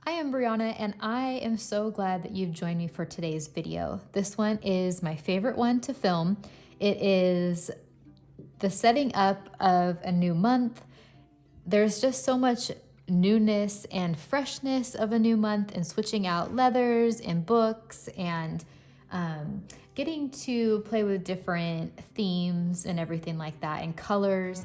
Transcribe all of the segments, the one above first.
I am Brianna and I am so glad that you've joined me for today's video. This one is my favorite one to film. It is the setting up of a new month. There's just so much newness and freshness of a new month and switching out leathers and books and getting to play with different themes and everything like that and colors.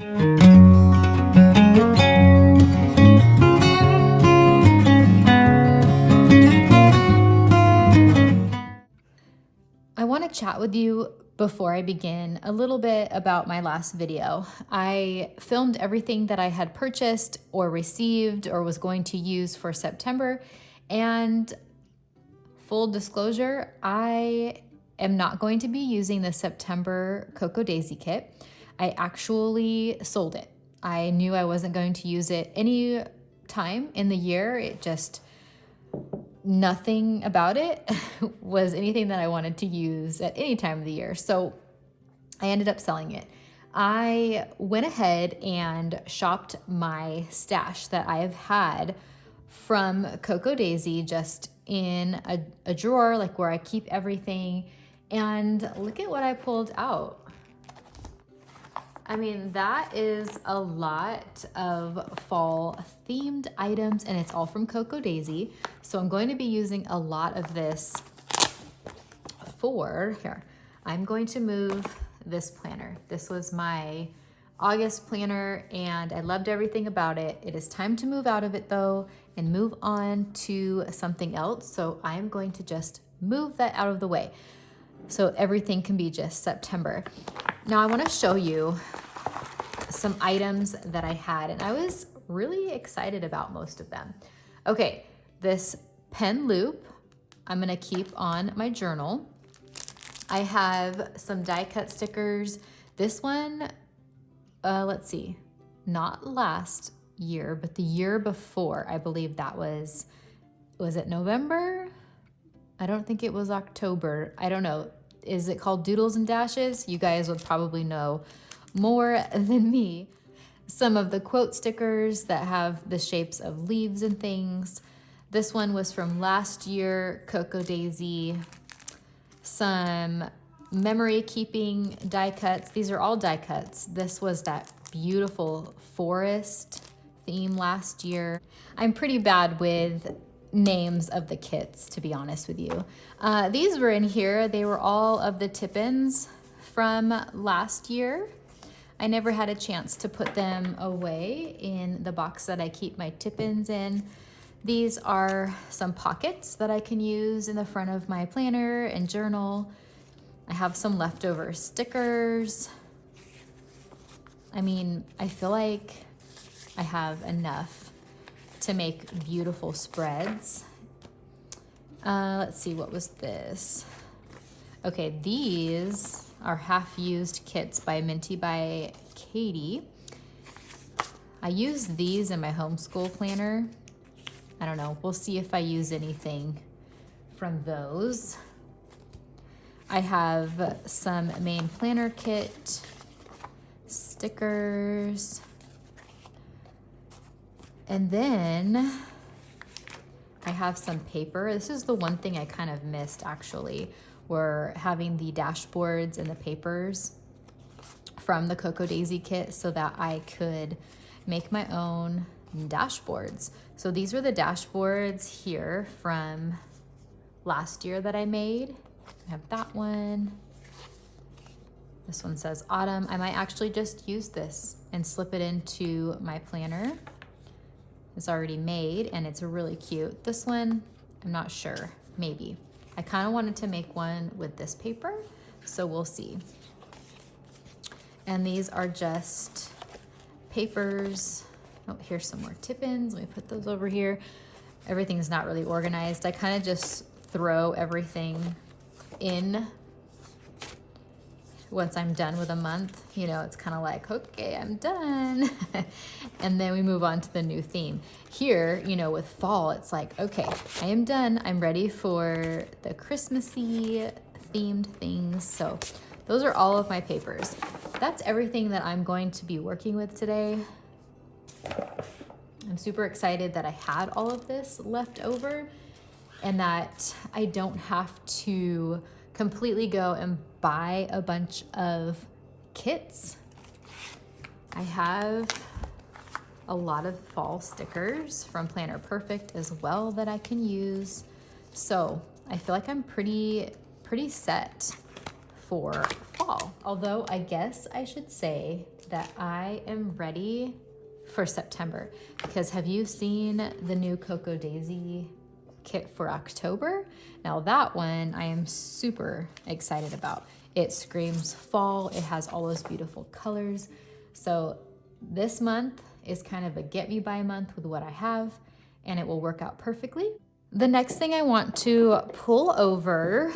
I want to chat with you before I begin a little bit about my last video. I filmed everything that I had purchased or received or was going to use for September, and full disclosure, I am not going to be using the September Cocoa Daisy kit. I actually sold it. I knew I wasn't going to use it any time in the year. It just, nothing about it was anything that I wanted to use at any time of the year. So I ended up selling it. I went ahead and shopped my stash that I have had from Cocoa Daisy just in a drawer, like where I keep everything. And look at what I pulled out. I mean, that is a lot of fall themed items, and it's all from Cocoa Daisy. So I'm going to be using a lot of this here. I'm going to move this planner. This was my August planner and I loved everything about it. It is time to move out of it though and move on to something else. So I'm going to just move that out of the way so everything can be just September. Now I want to show you some items that I had and I was really excited about most of them. Okay, this pen loop I'm going to keep on my journal. I have some die cut stickers. This one, let's see, not last year, but the year before, I believe that was it November? I don't think it was October. I don't know. Is it called Doodles and Dashes? You guys would probably know more than me. Some of the quote stickers that have the shapes of leaves and things. This one was from last year, Cocoa Daisy. Some memory keeping die cuts. These are all die cuts. This was that beautiful forest theme last year. I'm pretty bad with names of the kits, to be honest with you. These were in here. They were all of the tip-ins from last year. I never had a chance to put them away in the box that I keep my tip-ins in. These are some pockets that I can use in the front of my planner and journal. I have some leftover stickers. I mean, I feel like I have enough to make beautiful spreads. Let's see, what was this? Okay, these are half-used kits by Minty by Katie. I use these in my homeschool planner. I don't know, we'll see if I use anything from those. I have some main planner kit, stickers, and then I have some paper. This is the one thing I kind of missed actually, were having the dashboards and the papers from the Cocoa Daisy kit so that I could make my own dashboards. So these were the dashboards here from last year that I made. I have that one. This one says autumn. I might actually just use this and slip it into my planner. It's already made and it's really cute. This one, I'm not sure, maybe. I kind of wanted to make one with this paper, so we'll see. And these are just papers. Oh, here's some more tip-ins. Let me put those over here. Everything's not really organized. I kind of just throw everything in once I'm done with a month. You know, it's kind of like, okay, I'm done. And then we move on to the new theme. Here, you know, with fall, it's like, okay, I am done. I'm ready for the Christmassy themed things. So those are all of my papers. That's everything that I'm going to be working with today. I'm super excited that I had all of this left over and that I don't have to completely go and buy a bunch of kits. I have a lot of fall stickers from Planner Perfect as well that I can use. So I feel like I'm pretty set for fall. Although I guess I should say that I am ready for September, because have you seen the new Cocoa Daisy kit for October? Now that one I am super excited about. It screams fall. It has all those beautiful colors. So this month is kind of a get me by month with what I have, and it will work out perfectly. The next thing I want to pull over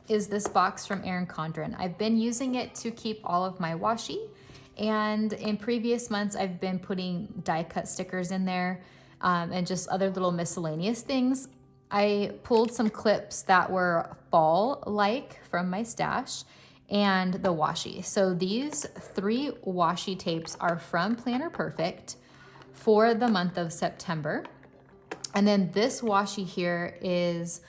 is this box from Erin Condren. I've been using it to keep all of my washi, and in previous months I've been putting die cut stickers in there and just other little miscellaneous things. I pulled some clips that were fall-like from my stash and the washi. So these 3 washi tapes are from Planner Perfect for the month of September. And then this washi here is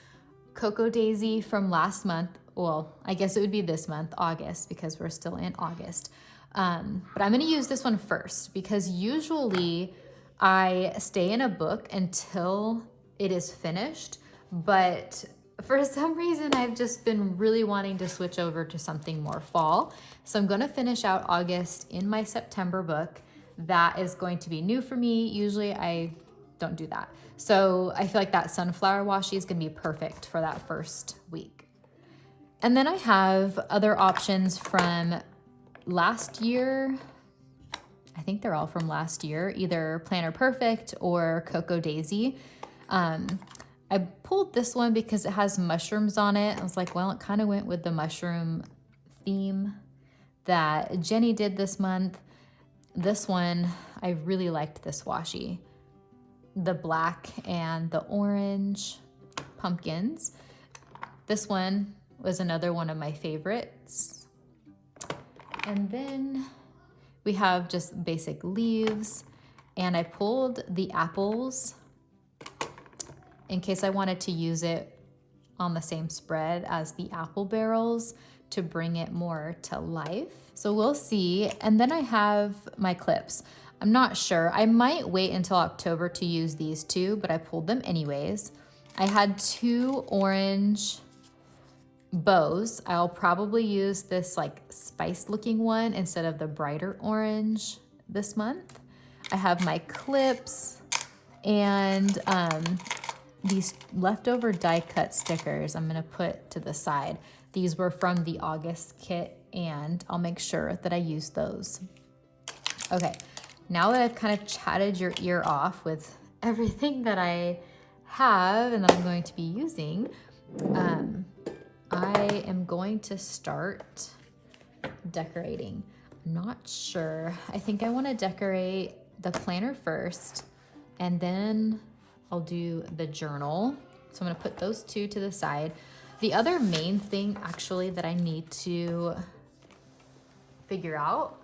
Cocoa Daisy from last month. Well, I guess it would be this month, August, because we're still in August. But I'm gonna use this one first because usually I stay in a book until it is finished, but for some reason I've just been really wanting to switch over to something more fall. So I'm gonna finish out August in my September book. That is going to be new for me. Usually I don't do that. So I feel like that sunflower washi is gonna be perfect for that first week. And then I have other options from last year. I think they're all from last year, either Planner Perfect or Cocoa Daisy. I pulled this one because it has mushrooms on it. I was like, well, it kind of went with the mushroom theme that Jenny did this month. This one, I really liked this washi. The black and the orange pumpkins. This one was another one of my favorites. And then we have just basic leaves, and I pulled the apples in case I wanted to use it on the same spread as the apple barrels to bring it more to life. So we'll see. And then I have my clips. I'm not sure. I might wait until October to use these 2, but I pulled them anyways. I had 2 orange bows. I'll probably use this like spice looking one instead of the brighter orange this month. I have my clips and these leftover die cut stickers I'm gonna put to the side. These were from the August kit, and I'll make sure that I use those. Okay, now that I've kind of chatted your ear off with everything that I have and that I'm going to be using, I am going to start decorating. I'm not sure. I think I want to decorate the planner first, and then I'll do the journal. So I'm going to put those 2 to the side. The other main thing actually that I need to figure out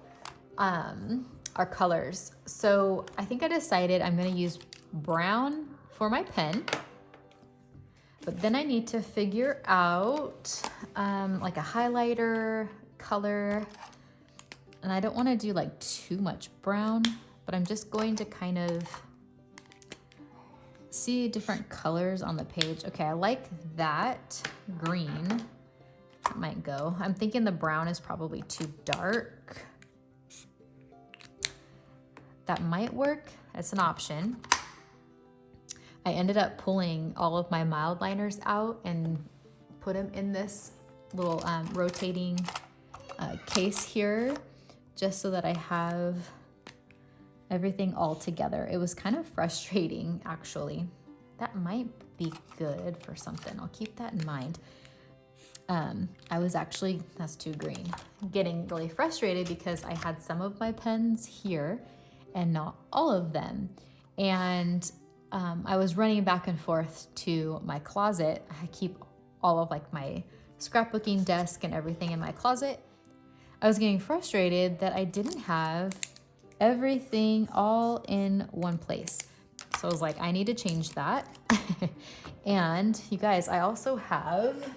are colors. So I think I decided I'm going to use brown for my pen. But then I need to figure out like a highlighter color. And I don't want to do like too much brown, but I'm just going to kind of see different colors on the page. Okay, I like that green. That might go. I'm thinking the brown is probably too dark. That might work. It's an option. I ended up pulling all of my mild liners out and put them in this little rotating case here, just so that I have everything all together. It was kind of frustrating, actually. That might be good for something. I'll keep that in mind. I was actually, that's too green, getting really frustrated because I had some of my pens here and not all of them. And I was running back and forth to my closet. I keep all of like my scrapbooking desk and everything in my closet. I was getting frustrated that I didn't have everything all in one place. So I was like, I need to change that. And you guys, I also have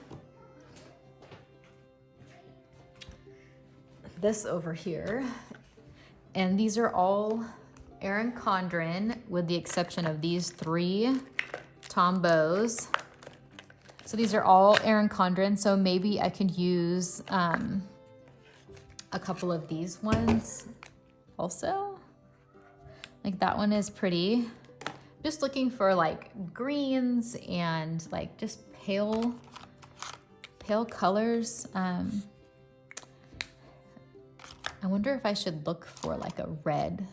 this over here. And these are all Erin Condren, with the exception of these 3 Tombows. So these are all Erin Condren, so maybe I could use a couple of these ones also. Like that one is pretty. Just looking for like greens and like just pale colors. I wonder if I should look for like a red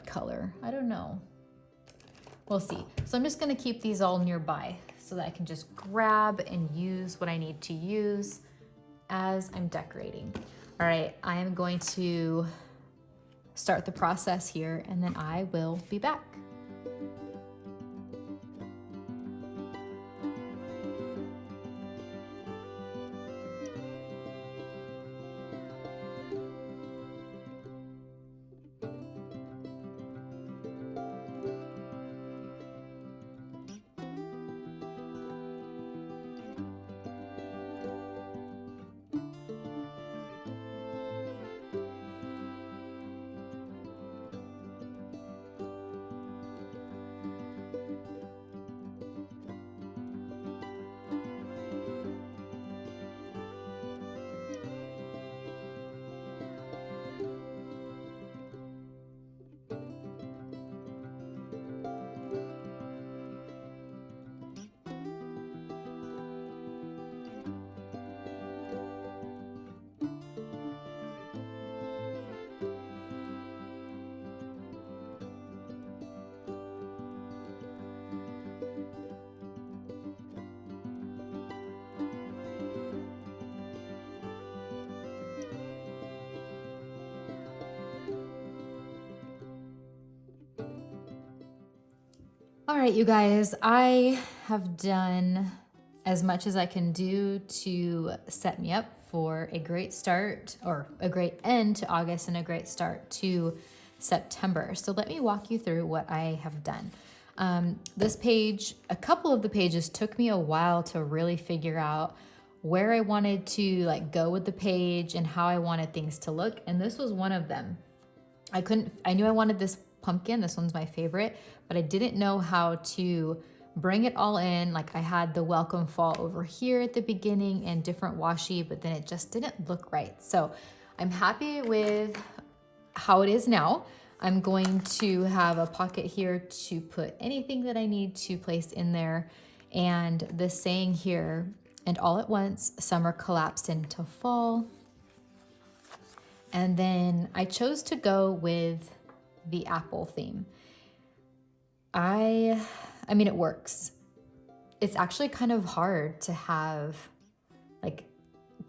color. I don't know. We'll see. So I'm just gonna keep these all nearby so that I can just grab and use what I need to use as I'm decorating. All right, I am going to start the process here and then I will be back. All right, you guys, I have done as much as I can do to set me up for a great start, or a great end to August and a great start to September. So let me walk you through what I have done. This page, a couple of the pages took me a while to really figure out where I wanted to like go with the page and how I wanted things to look. And this was one of them. I knew I wanted this pumpkin. This one's my favorite, but I didn't know how to bring it all in. Like I had the welcome fall over here at the beginning and different washi, but then it just didn't look right. So I'm happy with how it is now. I'm going to have a pocket here to put anything that I need to place in there. And the saying here, and all at once, summer collapsed into fall. And then I chose to go with the apple theme. I mean, it works. It's actually kind of hard to have like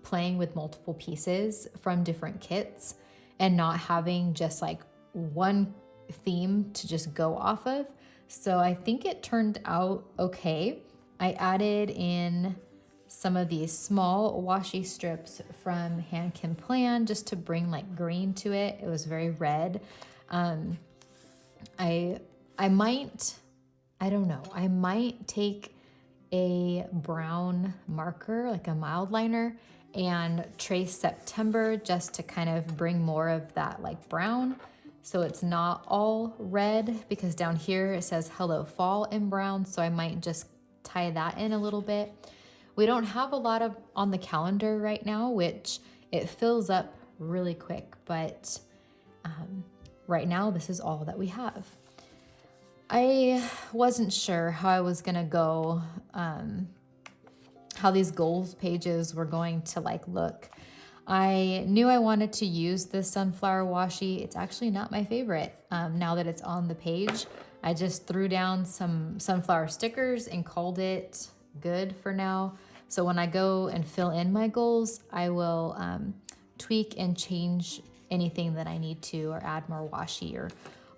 playing with multiple pieces from different kits and not having just like one theme to just go off of. So I think it turned out okay. I added in some of these small washi strips from Hand Can Plan just to bring like green to it. It was very red. I might, I don't know, I might take a brown marker, like a mild liner, and trace September just to kind of bring more of that like brown. So it's not all red, because down here it says Hello Fall in brown. So I might just tie that in a little bit. We don't have a lot of on the calendar right now, which it fills up really quick, but right now this is all that we have. I wasn't sure how I was gonna go, how these goals pages were going to like look. I knew I wanted to use this sunflower washi. It's actually not my favorite now that it's on the page. I just threw down some sunflower stickers and called it good for now. So when I go and fill in my goals, I will tweak and change anything that I need to, or add more washi or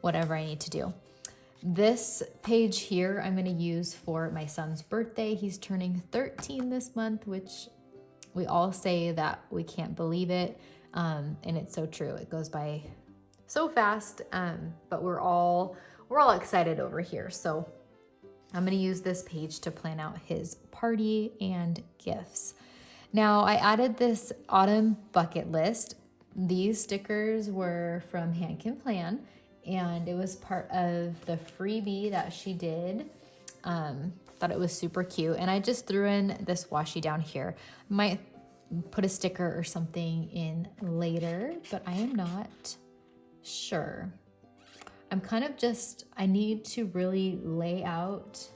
whatever I need to do. This page here I'm gonna use for my son's birthday. He's turning 13 this month, which we all say that we can't believe it. And it's so true. It goes by so fast, but we're all excited over here. So I'm going to use this page to plan out his party and gifts. Now, I added this autumn bucket list. These stickers were from Hand Can Plan, and it was part of the freebie that she did. Thought it was super cute, and I just threw in this washi down here. Might put a sticker or something in later, but I am not sure. I'm kind of just, I need to really lay out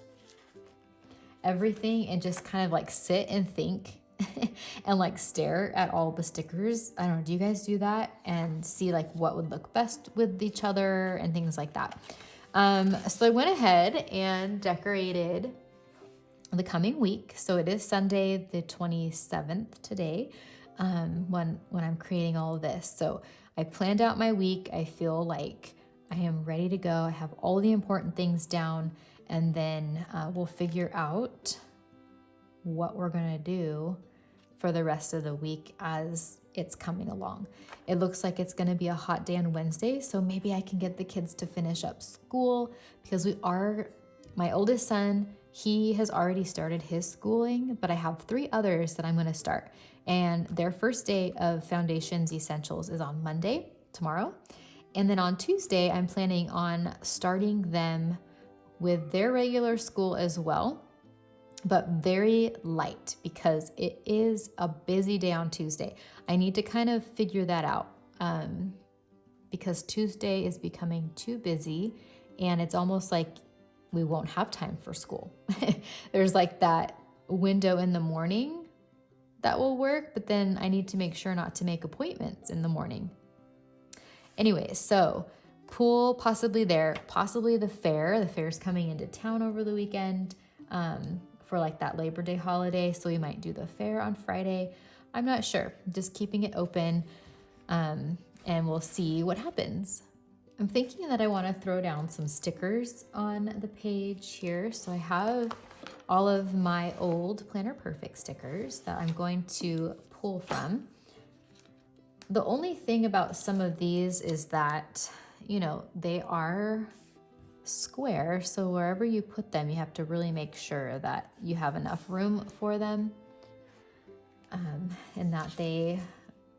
everything and just kind of like sit and think and like stare at all the stickers. I don't know, do you guys do that? And see like what would look best with each other and things like that. So I went ahead and decorated the coming week. So it is Sunday, the 27th today, when I'm creating all of this. So I planned out my week. I feel like I am ready to go. I have all the important things down, and then we'll figure out what we're gonna do for the rest of the week as it's coming along. It looks like it's gonna be a hot day on Wednesday, so maybe I can get the kids to finish up school, because my oldest son, he has already started his schooling, but I have 3 others that I'm gonna start. And their first day of Foundations Essentials is on Monday, tomorrow. And then on Tuesday, I'm planning on starting them with their regular school as well, but very light, because it is a busy day on Tuesday. I need to kind of figure that out, because Tuesday is becoming too busy, and it's almost like we won't have time for school. There's like that window in the morning that will work, but then I need to make sure not to make appointments in the morning. Anyways, so pool possibly there, possibly the fair. The fair's coming into town over the weekend for like that Labor Day holiday, so we might do the fair on Friday. I'm not sure, just keeping it open, and we'll see what happens. I'm thinking that I want to throw down some stickers on the page here. So I have all of my old Planner Perfect stickers that I'm going to pull from. The only thing about some of these is that, you know, they are square. So wherever you put them, you have to really make sure that you have enough room for them, and that they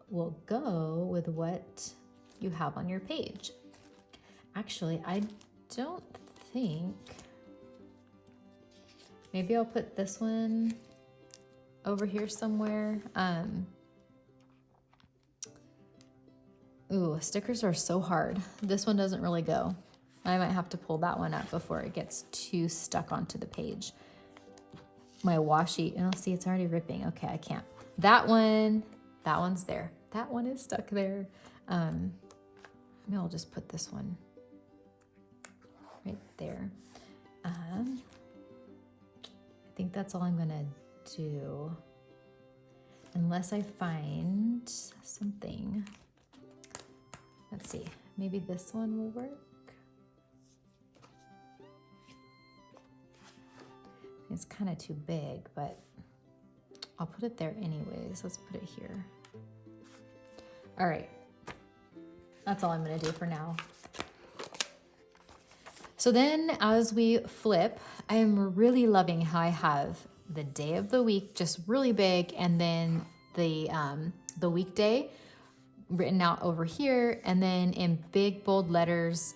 will go with what you have on your page. Actually, I don't think, maybe I'll put this one over here somewhere. Ooh, stickers are so hard. This one doesn't really go. I might have to pull that one up before it gets too stuck onto the page. My washi, oh, see, it's already ripping. Okay, I can't. That one's there. That one is stuck there. Maybe I'll just put this one right there. I think that's all I'm gonna do, unless I find something. Let's see, maybe this one will work. It's kind of too big, but I'll put it there anyways. Let's put it here. All right, that's all I'm gonna do for now. So then as we flip, I am really loving how I have the day of the week just really big, and then the weekday written out over here, and then in big bold letters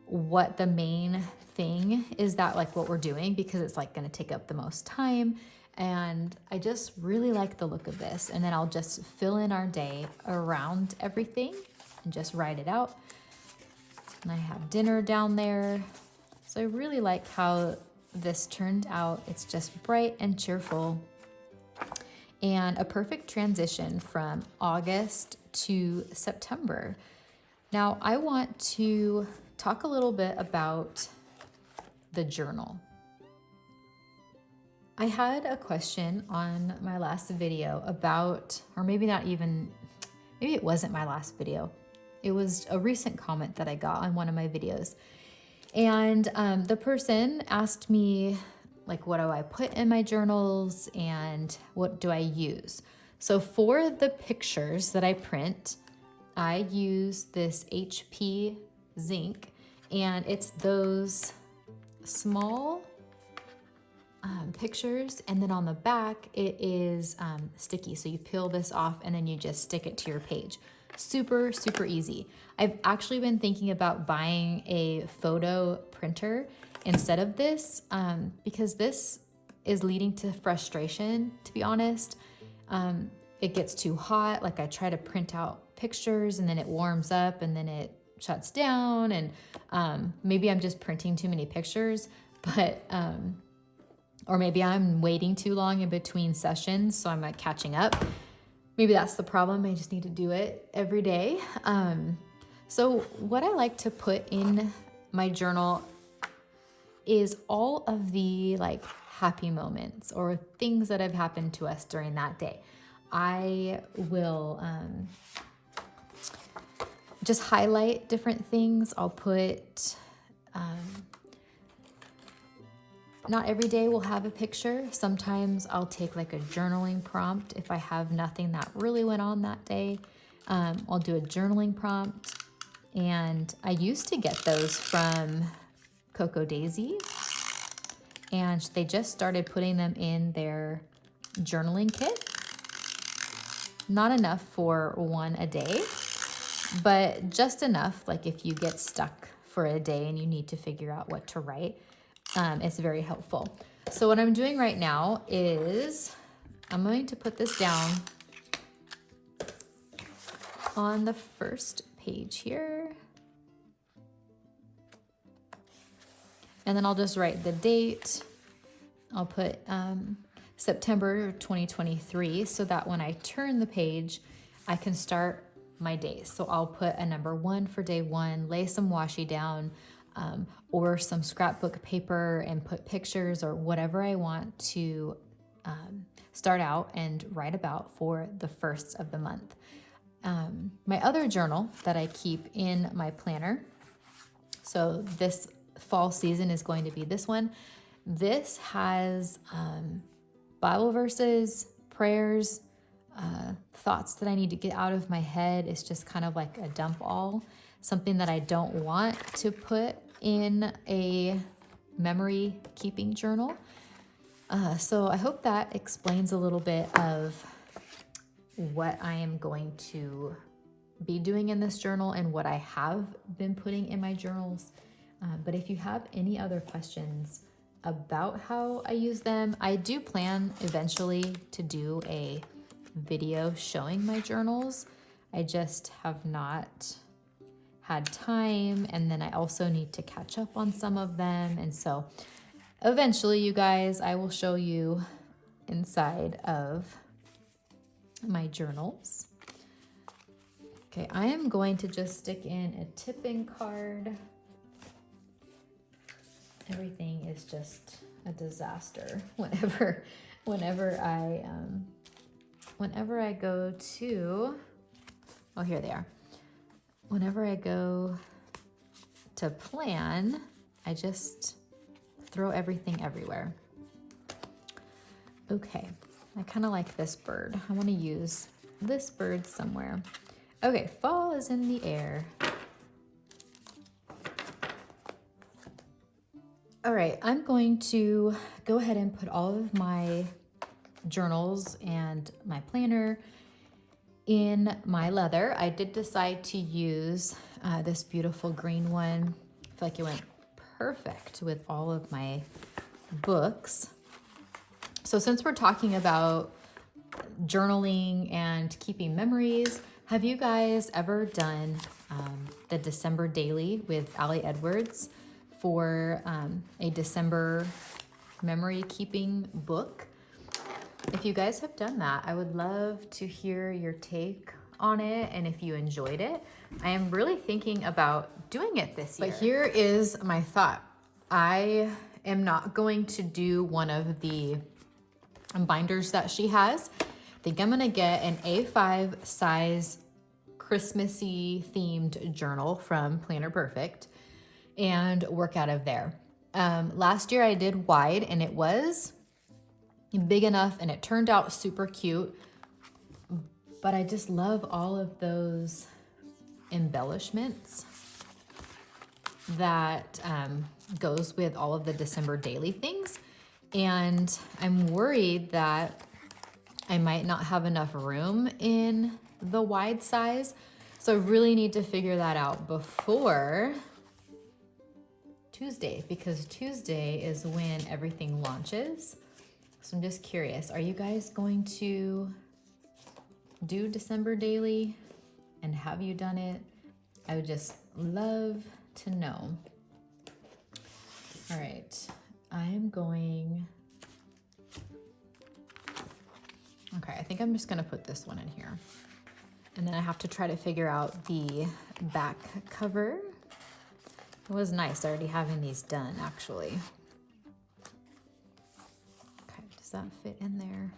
what the main thing is, that like what we're doing, because it's like going to take up the most time. And I just really like the look of this. And then I'll just fill in our day around everything and just write it out. And I have dinner down there. So I really like how this turned out. It's just bright and cheerful, and a perfect transition from August to September. Now I want to talk a little bit about the journal. I had a question on my last video about, or maybe not even, maybe it wasn't my last video. It was a recent comment that I got on one of my videos. And the person asked me, like, what do I put in my journals and what do I use? So for the pictures that I print, I use this HP zinc, and it's those small pictures, and then on the back it is sticky. So you peel this off and then you just stick it to your page. Super, super easy. I've actually been thinking about buying a photo printer instead of this because this is leading to frustration, to be honest. It gets too hot. Like I try to print out pictures and then it warms up and then it shuts down, and maybe I'm just printing too many pictures, but or maybe I'm waiting too long in between sessions, so I'm like catching up. Maybe that's the problem. I just need to do it every day. So what I like to put in my journal is all of the like happy moments or things that have happened to us during that day. I will just highlight different things. I'll put, not every day will have a picture. Sometimes I'll take like a journaling prompt. If I have nothing that really went on that day, I'll do a journaling prompt. And I used to get those from Coco Daisy, and they just started putting them in their journaling kit. Not enough for one a day, but just enough, like if you get stuck for a day and you need to figure out what to write, it's very helpful. So what I'm doing right now is I'm going to put this down on the first page here. And then I'll just write the date. I'll put September 2023 so that when I turn the page, I can start my days. So I'll put a number 1 for day 1, lay some washi down, or some scrapbook paper and put pictures or whatever I want to start out and write about for the first of the month. My other journal that I keep in my planner, so this fall season is going to be this one. This has Bible verses, prayers, thoughts that I need to get out of my head. It's just kind of like a dump all, something that I don't want to put in a memory keeping journal. So I hope that explains a little bit of what I am going to be doing in this journal and what I have been putting in my journals. But if you have any other questions about how I use them, I do plan eventually to do a video showing my journals. I just have not had time, and then I also need to catch up on some of them. And so eventually, you guys, I will show you inside of my journals. Okay, I am going to just stick in a tipping card. Everything is just a disaster whenever I go to, oh, here they are. Whenever I go to plan, I just throw everything everywhere. Okay, I kind of like this bird. I want to use this bird somewhere. Okay, fall is in the air. All right, I'm going to go ahead and put all of my journals and my planner in my leather. I did decide to use this beautiful green one. I feel like it went perfect with all of my books. So since we're talking about journaling and keeping memories, have you guys ever done the December Daily with Allie Edwards for a December memory keeping book? If you guys have done that, I would love to hear your take on it and if you enjoyed it. I am really thinking about doing it this year. But here is my thought. I am not going to do one of the binders that she has. I think I'm gonna get an A5 size Christmassy themed journal from Planner Perfect and work out of there. Last year I did wide and it was big enough and it turned out super cute, but I just love all of those embellishments that goes with all of the December daily things. And I'm worried that I might not have enough room in the wide size. So I really need to figure that out before Tuesday, because Tuesday is when everything launches. So I'm just curious, are you guys going to do December daily? And have you done it? I would just love to know. All right, I'm going, okay, I think I'm just gonna put this one in here. And then I have to try to figure out the back cover. It was nice already having these done, actually. Okay, does that fit in there?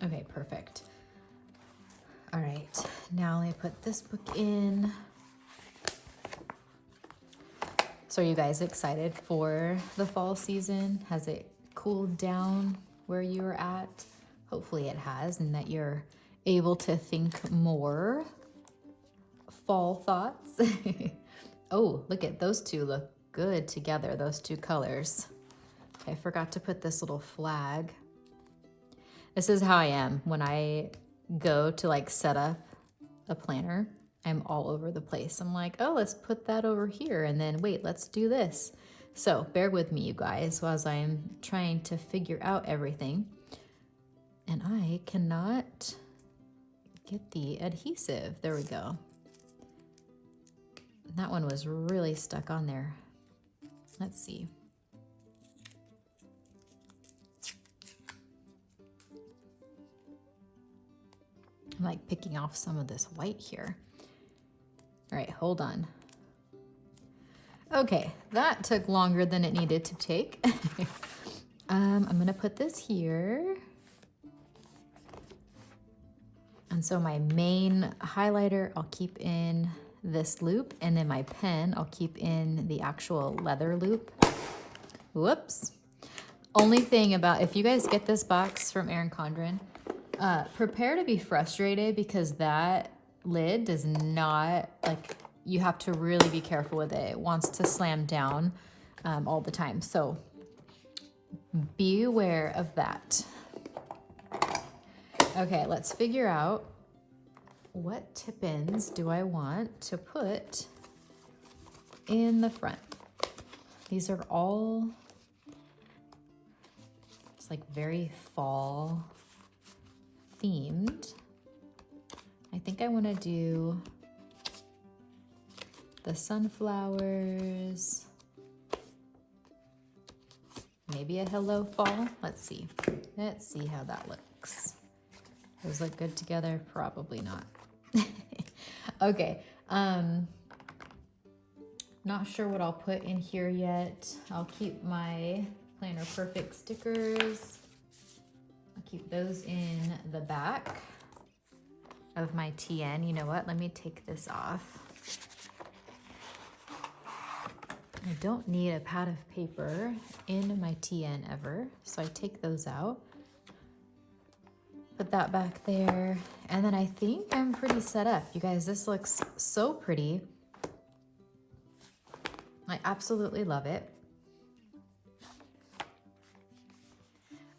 Okay, perfect. All right, now let me put this book in. So are you guys excited for the fall season? Has it cooled down where you are at? Hopefully it has, and that you're able to think more fall thoughts. Oh, look at those two, look good together, those two colors. Okay, I forgot to put this little flag. This is how I am when I go to like set up a planner. I'm all over the place. I'm like, oh, let's put that over here, and then wait, let's do this. So bear with me, you guys, as I'm trying to figure out everything. And I cannot get the adhesive. There we go. That one was really stuck on there. Let's see. I'm like picking off some of this white here. All right, hold on. Okay, that took longer than it needed to take. I'm gonna put this here. And so my main highlighter, I'll keep in this loop, and then my pen, I'll keep in the actual leather loop. Whoops. Only thing about, if you guys get this box from Erin Condren, prepare to be frustrated, because that lid does not, like, you have to really be careful with it. It wants to slam down all the time. So be aware of that. Okay, let's figure out what tip-ins do I want to put in the front. These are all, it's like very fall themed. I think I want to do the sunflowers, maybe a hello fall. Let's see how that looks. Those look good together? Probably not. Okay, not sure what I'll put in here yet. I'll keep my Planner Perfect stickers. I'll keep those in the back of my TN. You know what? Let me take this off. I don't need a pad of paper in my TN ever, so I take those out. Put that back there, and then I think I'm pretty set up. You guys, this looks so pretty. I absolutely love it.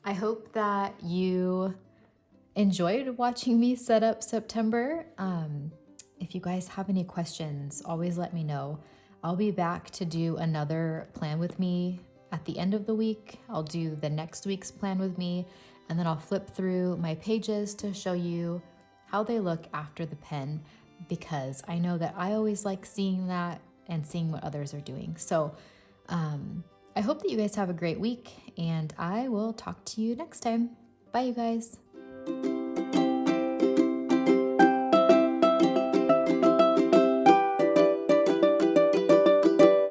I hope that you enjoyed watching me set up September. If you guys have any questions, always let me know. I'll be back to do another plan with me at the end of the week. I'll do the next week's plan with me, and then I'll flip through my pages to show you how they look after the pen, because I know that I always like seeing that and seeing what others are doing. So I hope that you guys have a great week, and I will talk to you next time. Bye, you guys.